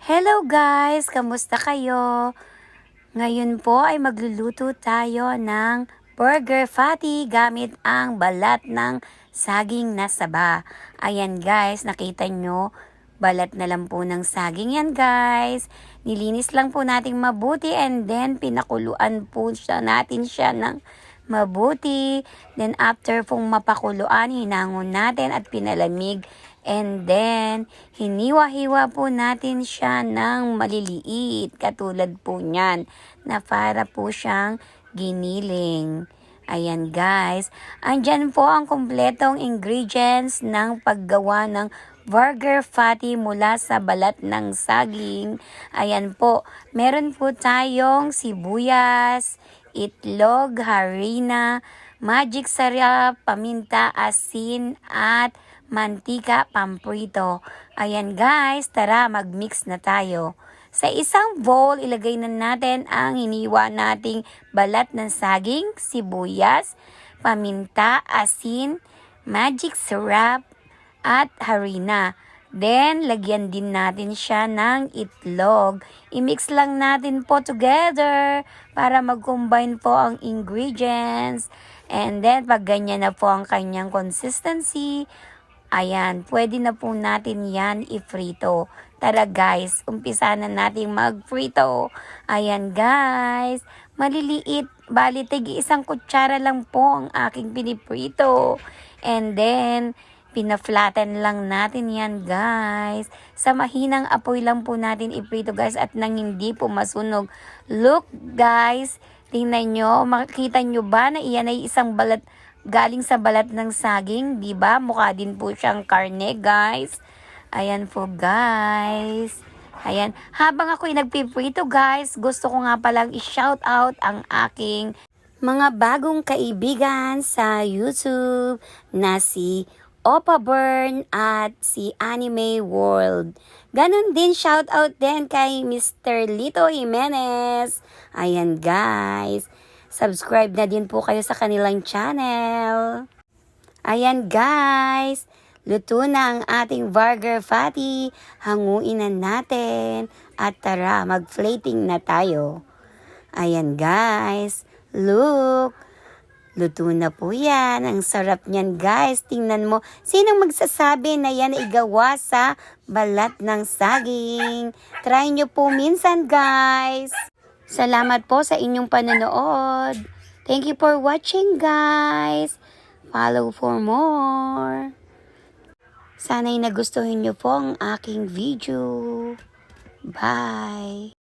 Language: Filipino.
Hello guys! Kamusta kayo? Ngayon po ay magluluto tayo ng burger patty gamit ang balat ng saging na saba. Ayan guys, nakita nyo, balat na lang po ng saging yan guys. Nilinis lang po natin mabuti and then pinakuluan po natin siya ng mabuti. Then after pong mapakuluan, hinangon natin at pinalamig. And then, hiniwa-hiwa po natin siya ng maliliit. Katulad po niyan, na para po siyang giniling. Ayan guys, andyan po ang kumpletong ingredients ng paggawa ng burger patty mula sa balat ng saging. Ayan po, meron po tayong sibuyas, itlog, harina, magic sarap, paminta, asin, at mantika pamprito. Ayan guys, tara mag-mix na tayo. Sa isang bowl, ilagay na natin ang hiniwa nating balat ng saging, sibuyas, paminta, asin, magic syrup, at harina. Then, lagyan din natin siya ng itlog. I-mix lang natin po together para mag-combine po ang ingredients. And then, pag ganyan na po ang kanyang consistency, ayan, pwede na po natin yan i-frito. Tara guys, umpisa na natin mag-frito. Ayan guys, maliliit. Bali, isang kutsara lang po ang aking piniprito. And then, pina-flatten lang natin yan guys. Sa mahinang apoy lang po natin iprito guys at nang hindi po masunog. Look guys, tingnan nyo, makikita nyo ba na iyan ay isang balat galing sa balat ng saging, 'di ba? Mukha din po siyang karne, guys. Ayan po, guys. Ayan, habang ako'y nagpiprito, guys, gusto ko nga palang i-shout out ang aking mga bagong kaibigan sa YouTube na si Opa Burn at si Anime World. Ganon din, shout out din kay Mr. Lito Jimenez. Ayan, guys. Subscribe na din po kayo sa kanilang channel. Ayan guys, luto na ang ating burger patty. Hanguin na natin at tara, mag-plating na tayo. Ayan guys, look. Luto na po yan. Ang sarap niyan guys. Tingnan mo, sinong magsasabi na yan ay gawa sa balat ng saging? Try nyo po minsan guys. Salamat po sa inyong panonood. Thank you for watching, guys. Follow for more. Sana'y nagustuhan nyo po ang aking video. Bye.